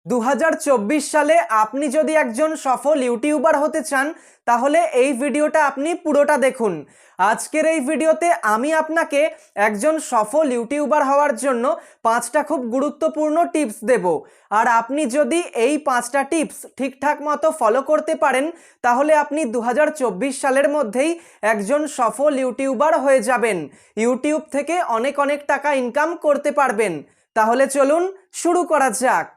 2024 সালে আপনি যদি একজন সফল ইউটিউবার হতে চান তাহলে এই ভিডিওটা আপনি পুরোটা দেখুন। আজকের এই ভিডিওতে আমি আপনাকে একজন সফল ইউটিউবার হওয়ার জন্য 5টা খুব গুরুত্বপূর্ণ টিপস দেব। আর আপনি যদি এই 5টা টিপস ঠিকঠাক মতো ফলো করতে পারেন তাহলে আপনি 2024 সালের মধ্যেই একজন সফল ইউটিউবার হয়ে যাবেন। ইউটিউব থেকে অনেক অনেক টাকা ইনকাম করতে পারবেন। তাহলে চলুন শুরু করা যাক।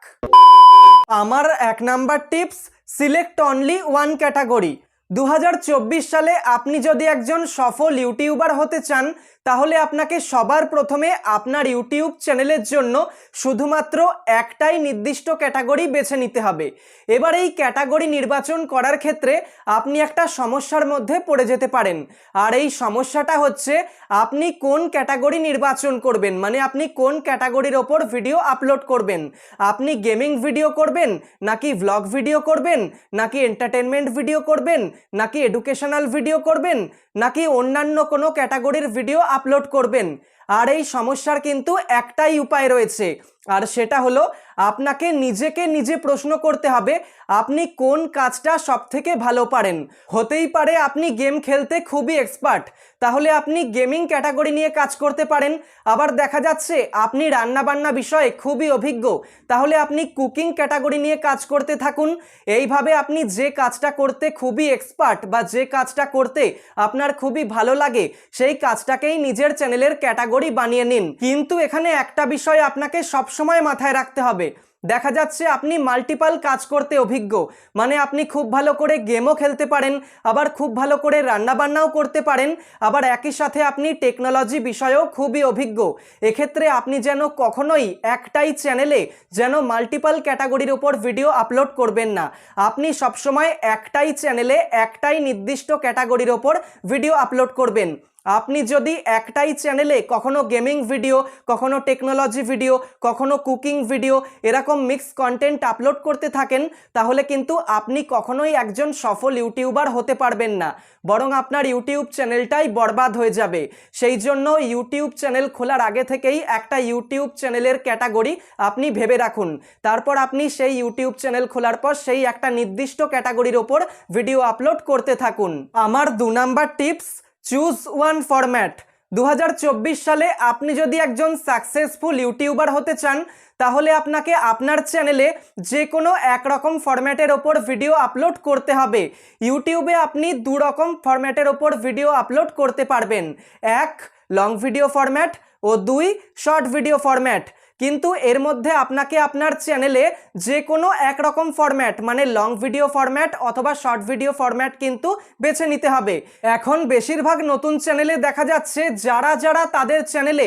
আমার 1 number tips, select only one category. 2024 সালে আপনি যদি একজন সফল ইউটিউবার হতে চান তাহলে আপনাকে সবার প্রথমে আপনার ইউটিউব চ্যানেলের জন্য শুধুমাত্র একটাই নির্দিষ্ট ক্যাটাগরি বেছে নিতে হবে। এবার এই ক্যাটাগরি নির্বাচন করার ক্ষেত্রে আপনি একটা সমস্যার মধ্যে পড়ে যেতে পারেন। আর এই সমস্যাটা হচ্ছে আপনি কোন ক্যাটাগরি নির্বাচন করবেন, মানে আপনি কোন ক্যাটাগরির ওপর ভিডিও আপলোড করবেন। আপনি গেমিং ভিডিও করবেন, নাকি ভ্লগ ভিডিও করবেন, নাকি এন্টারটেনমেন্ট ভিডিও করবেন, নাকি এডুকেশনাল ভিডিও করবেন, নাকি অন্যান্য কোনো ক্যাটাগরির ভিডিও আপলোড করবেন। আর এই সমস্যার কিন্তু একটাই উপায় রয়েছে, আর সেটা হলো আপনাকে নিজেকে নিজে প্রশ্ন করতে হবে আপনি কোন কাজটা সবথেকে ভালো পারেন। হতেই পারে আপনি গেম খেলতে খুবই এক্সপার্ট, তাহলে আপনি গেমিং ক্যাটাগরি নিয়ে কাজ করতে পারেন। আবার দেখা যাচ্ছে আপনি রান্নাবান্না বিষয়ে খুবই অভিজ্ঞ, তাহলে আপনি কুকিং ক্যাটাগরি নিয়ে কাজ করতে থাকুন। এইভাবে আপনি যে কাজটা করতে খুবই এক্সপার্ট বা যে কাজটা করতে আপনার খুবই ভালো লাগে সেই কাজটাকেই নিজের চ্যানেলের ক্যাটাগরি বানিয়ে নিন। কিন্তু এখানে একটা বিষয় আপনাকে সবসময় মাথায় রাখতে হবে। দেখা যাচ্ছে আপনি মাল্টিপাল কাজ করতে অভিজ্ঞ, মানে আপনি খুব ভালো করে গেমও খেলতে পারেন, আবার খুব ভালো করে রান্নাবান্নাও করতে পারেন, আবার একই সাথে আপনি টেকনোলজি বিষয়েও খুবই অভিজ্ঞ। এক্ষেত্রে আপনি যেন কখনোই একটাই চ্যানেলে যেন মাল্টিপাল ক্যাটাগরির ওপর ভিডিও আপলোড করবেন না। আপনি সবসময় একটাই চ্যানেলে একটাই নির্দিষ্ট ক্যাটাগরির ওপর ভিডিও আপলোড করবেন। আপনি যদি একটাই চ্যানেলে কখনো গেমিং ভিডিও, কখনো টেকনোলজি ভিডিও, কখনো কুকিং ভিডিও এরকম মিক্স কন্টেন্ট আপলোড করতে থাকেন তাহলে কিন্তু আপনি কখনোই একজন সফল ইউটিউবার হতে পারবেন না, বরং আপনার ইউটিউব চ্যানেলটাই বরবাদ হয়ে যাবে। সেই জন্য ইউটিউব চ্যানেল খোলার আগে থেকেই একটা ইউটিউব চ্যানেলের ক্যাটাগরি আপনি ভেবে রাখুন। তারপর আপনি সেই ইউটিউব চ্যানেল খোলার পর সেই একটা নির্দিষ্ট ক্যাটাগরির ওপর ভিডিও আপলোড করতে থাকুন। আমার 2 number tips, choose one format. 2024 সালে আপনি যদি একজন সাকসেসফুল ইউটিউবার হতে চান তাহলে আপনাকে আপনার চ্যানেলে যে কোনো একরকম ফরম্যাটের ওপর ভিডিও আপলোড করতে হবে। ইউটিউবে আপনি 2 রকম ফরম্যাটের ওপর ভিডিও আপলোড করতে পারবেন, 1 লং ভিডিও ফরম্যাট ও 2 শর্ট ভিডিও ফরম্যাট। কিন্তু এর মধ্যে আপনাকে আপনার চ্যানেলে যে কোনো একরকম ফরম্যাট মানে লং ভিডিও ফরম্যাট অথবা শর্ট ভিডিও ফরম্যাট কিন্তু বেছে নিতে হবে। এখন বেশিরভাগ নতুন চ্যানেলে দেখা যাচ্ছে যারা তাদের চ্যানেলে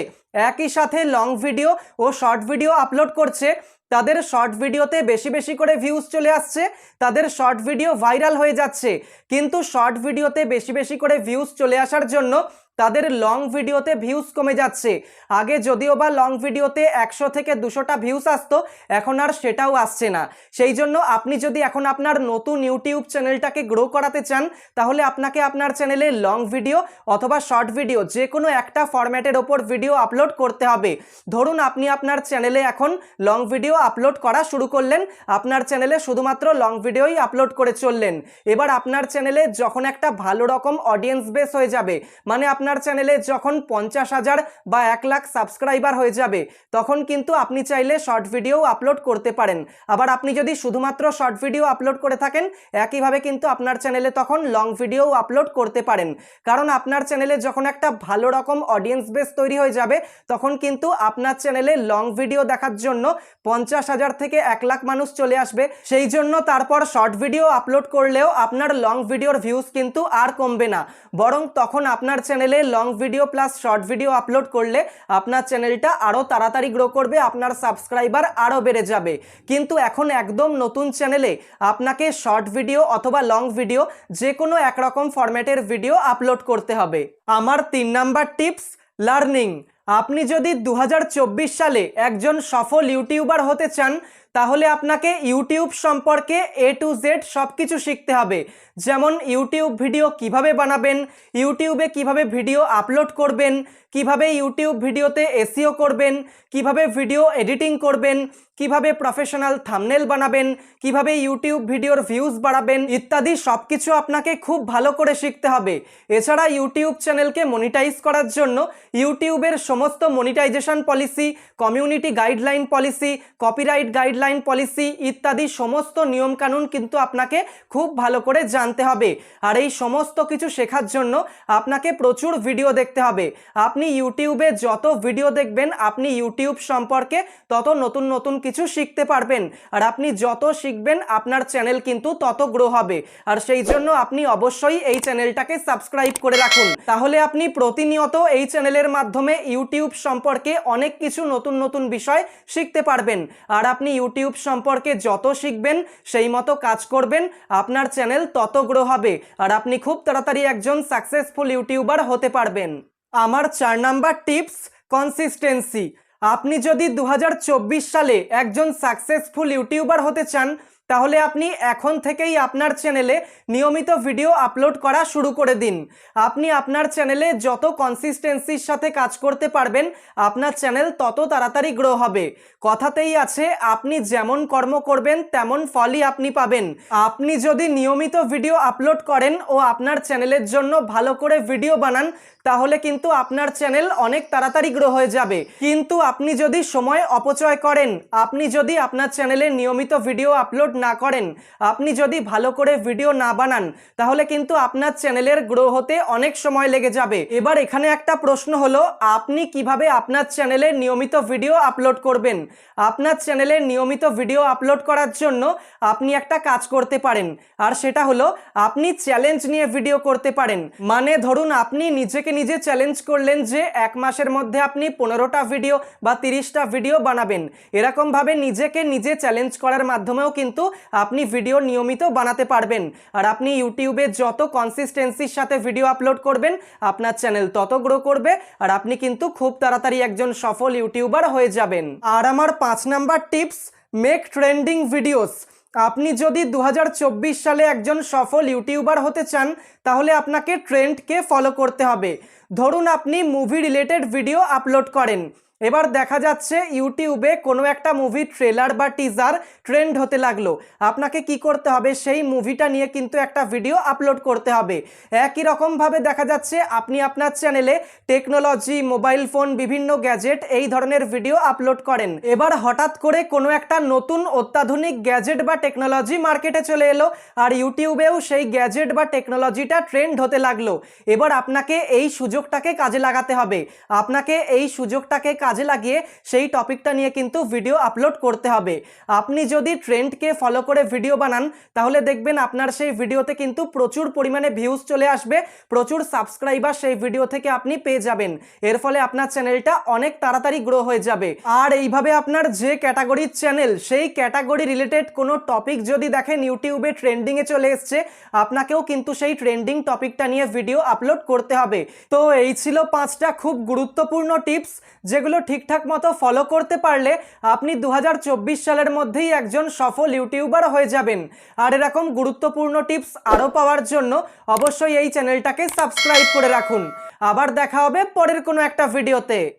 একই সাথে লং ভিডিও ও শর্ট ভিডিও আপলোড করছে তাদের শর্ট ভিডিওতে বেশি বেশি করে ভিউজ চলে আসছে, তাদের শর্ট ভিডিও ভাইরাল হয়ে যাচ্ছে। কিন্তু শর্ট ভিডিওতে বেশি বেশি করে ভিউজ চলে আসার জন্য তাদের লং ভিডিওতে ভিউজ কমে যাচ্ছে। আগে যদিও বা লং ভিডিওতে 100 থেকে 200টা ভিউজ আসতো, এখন আর সেটাও আসছে না। সেই জন্য আপনি যদি এখন আপনার নতুন ইউটিউব চ্যানেলটাকে গ্রো করাতে চান তাহলে আপনাকে আপনার চ্যানেলে লং ভিডিও অথবা শর্ট ভিডিও যে কোনো একটা ফরম্যাটের ওপর ভিডিও আপলোড করতে হবে। ধরুন আপনি আপনার চ্যানেলে এখন লং ভিডিও আপলোড করা শুরু করলেন, আপনার চ্যানেলে শুধুমাত্র লং ভিডিওই আপলোড করে চললেন। এবার আপনার চ্যানেলে যখন একটা ভালো রকম অডিয়েন্স বেস হয়ে যাবে, মানে আপনার চ্যানেলে যখন 50,000 বা 1 লাখ সাবস্ক্রাইবার হয়ে যাবে তখন কিন্তু আপনি চাইলে শর্ট ভিডিও আপলোড করতে পারেন। আবার আপনি যদি শুধুমাত্র শর্ট ভিডিও আপলোড করে থাকেন একইভাবে কিন্তু আপনার চ্যানেলে তখন লং ভিডিও আপলোড করতে পারেন। কারণ আপনার চ্যানেলে যখন একটা ভালো রকম অডিয়েন্স বেস তৈরি হয়ে যাবে তখন কিন্তু আপনার চ্যানেলে লং ভিডিও দেখার জন্য 50,000 থেকে 1 লাখ মানুষ চলে আসবে। সেই জন্য তারপর শর্ট ভিডিও আপলোড করলেও আপনার লং ভিডিওর ভিউজ কিন্তু আর কমবে না, বরং তখন আপনার চ্যানেলে long video plus short video upload করলে আপনার চ্যানেলটা আরও তাড়াতাড়ি গ্রো করবে, আপনার সাবস্ক্রাইবার আরও বেড়ে যাবে। কিন্তু এখন একদম নতুন চ্যানেলে আপনাকে শর্ট ভিডিও অথবা লং ভিডিও যে কোনো একরকম ফরম্যাটের ভিডিও আপলোড করতে হবে। আমার 3 নাম্বার টিপস, লার্নিং। আপনি যদি 2024 সালে একজন সফল ইউটিউবার হতে চান তাহলে আপনাকে ইউটিউব সম্পর্কে A to Z সব কিছু শিখতে হবে। যেমন ইউটিউব ভিডিও কিভাবে বানাবেন, ইউটিউবে কিভাবে ভিডিও আপলোড করবেন, কিভাবে ইউটিউব ভিডিওতে SEO করবেন, কিভাবে ভিডিও এডিটিং করবেন, কিভাবে প্রফেশনাল থাম্বনেল বানাবেন, কিভাবে ইউটিউব ভিডিওর ভিউজ বাড়াবেন ইত্যাদি সবকিছু আপনাকে খুব ভালো করে শিখতে হবে। এছাড়া ইউটিউব চ্যানেলকে মনিটাইজ করার জন্য ইউটিউবের সমস্ত monetisation policy, community guideline policy, copyright guideline policy ইত্যাদি সমস্ত নিয়মকানুন কিন্তু আপনাকে খুব ভালো করে জানতে হবে। আর এই সমস্ত কিছু শেখার জন্য আপনাকে প্রচুর ভিডিও দেখতে হবে। আপনি ইউটিউবে যত ভিডিও দেখবেন আপনি ইউটিউব সম্পর্কে তত নতুন নতুন কিছু শিখতে পারবেন। আর আপনি যত শিখবেন আপনার চ্যানেল কিন্তু তত গ্রো হবে। আর সেই জন্য আপনি অবশ্যই এই চ্যানেলটাকে সাবস্ক্রাইব করে রাখুন, তাহলে আপনি প্রতিনিয়ত এই চ্যানেলের মাধ্যমে ইউটিউব সম্পর্কে অনেক কিছু নতুন নতুন বিষয় শিখতে পারবেন। আর আপনি ইউটিউব সম্পর্কে যত শিখবেন সেই মতো কাজ করবেন আপনার চ্যানেল তত গ্রো হবে আর আপনি খুব তাড়াতাড়ি একজন সাকসেসফুল ইউটিউবার হতে পারবেন। আমার 4 নাম্বার টিপস, কনসিস্টেন্সি। আপনি যদি 2024 সালে একজন সাকসেসফুল ইউটিউবার হতে চান তাহলে আপনি এখন থেকেই আপনার চ্যানেলে নিয়মিত ভিডিও আপলোড করা শুরু করে দিন। আপনি আপনার চ্যানেলে যত কনসিস্টেন্সির সাথে কাজ করতে পারবেন আপনার চ্যানেল তত তাড়াতাড়ি গ্রো হবে। কথাতেই আছে, আপনি যেমন কর্ম করবেন তেমন ফলই আপনি পাবেন। আপনি যদি নিয়মিত ভিডিও আপলোড করেন ও আপনার চ্যানেলের জন্য ভালো করে ভিডিও বানান তাহলে কিন্তু আপনার চ্যানেল অনেক তাড়াতাড়ি গ্রো হয়ে যাবে। কিন্তু আপনি যদি সময় অপচয় করেন, আপনি যদি আপনার চ্যানেলে নিয়মিত ভিডিও আপলোড না করেন, আপনি যদি ভালো করে ভিডিও না বানান তাহলে কিন্তু আপনার চ্যানেলের গ্রো হতে অনেক সময় লেগে যাবে। এবার এখানে একটা প্রশ্ন হলো, আপনি কিভাবে আপনার চ্যানেলে নিয়মিত ভিডিও আপলোড করবেন? আপনার চ্যানেলে নিয়মিত ভিডিও আপলোড করার জন্য আপনি একটা কাজ করতে পারেন, আর সেটা হলো আপনি চ্যালেঞ্জ নিয়ে ভিডিও করতে পারেন। মানে ধরুন আপনি নিজেকে নিজে চ্যালেঞ্জ করলেন যে 1 মাসের মধ্যে আপনি 15টা ভিডিও বা 30টা ভিডিও বানাবেন। এরকমভাবে নিজেকে নিজে চ্যালেঞ্জ করার মাধ্যমেও কিন্তু আপনি ভিডিও নিয়মিত বানাতে পারবেন। আর আপনি ইউটিউবে যত কনসিস্টেন্সির সাথে ভিডিও আপলোড করবেন আপনার চ্যানেল তত গ্রো করবে আর আপনি কিন্তু খুব তাড়াতাড়ি একজন সফল ইউটিউবার হয়ে যাবেন। আর আমার 5 number tips, make trending videos. আপনি যদি 2024 সালে একজন সফল ইউটিউবার হতে চান তাহলে আপনাকে ট্রেন্ডকে ফলো করতে হবে। ধরুন আপনি মুভি রিলেটেড ভিডিও আপলোড করেন, এবার দেখা যাচ্ছে ইউটিউবে কোনো একটা মুভির ট্রেলার বা টিজার ট্রেন্ড হতে লাগলো। আপনাকে কি করতে হবে, সেই মুভিটা নিয়ে কিন্তু একটা ভিডিও আপলোড করতে হবে। একই রকমভাবে দেখা যাচ্ছে আপনি আপনার চ্যানেলে টেকনোলজি, মোবাইল ফোন, বিভিন্ন গ্যাজেট এই ধরনের ভিডিও আপলোড করেন। এবার হঠাৎ করে কোনো একটা নতুন অত্যাধুনিক গ্যাজেট বা টেকনোলজি মার্কেটে চলে এলো আর ইউটিউবেও সেই গ্যাজেট বা টেকনোলজিটা ট্রেন্ড হতে লাগলো। এবার আপনাকে এই সুযোগটাকে কাজে লাগাতে হবে। আপনাকে এই সুযোগটাকে কাজে লাগিয়ে সেই টপিকটা নিয়ে কিন্তু ভিডিও আপলোড করতে হবে। আপনি যদি ট্রেন্ডকে ফলো করে ভিডিও বানান তাহলে দেখবেন আপনার সেই ভিডিওতে কিন্তু প্রচুর পরিমাণে ভিউজ চলে আসবে, প্রচুর সাবস্ক্রাইবার সেই ভিডিও থেকে আপনি পেয়ে যাবেন। এর ফলে আপনার চ্যানেলটা অনেক তাড়াতাড়ি গ্রো হয়ে যাবে। আর এইভাবে আপনার যে ক্যাটাগরির চ্যানেল সেই ক্যাটাগরি রিলেটেড কোনো টপিক যদি দেখেন ইউটিউবে ট্রেন্ডিংয়ে চলে এসছে, আপনাকেও কিন্তু সেই ট্রেন্ডিং টপিকটা নিয়ে ভিডিও আপলোড করতে হবে। তো এই ছিল 5টা খুব গুরুত্বপূর্ণ টিপস যেগুলো ঠিকঠাক মতো ফলো করতে পারলে আপনি 2024 সালের মধ্যেই একজন সফল ইউটিউবার হয়ে যাবেন। আর এরকম গুরুত্বপূর্ণ টিপস আরও পাওয়ার জন্য অবশ্যই এই চ্যানেলটাকে সাবস্ক্রাইব করে রাখুন। আবার দেখা হবে পরের কোনো একটা ভিডিওতে।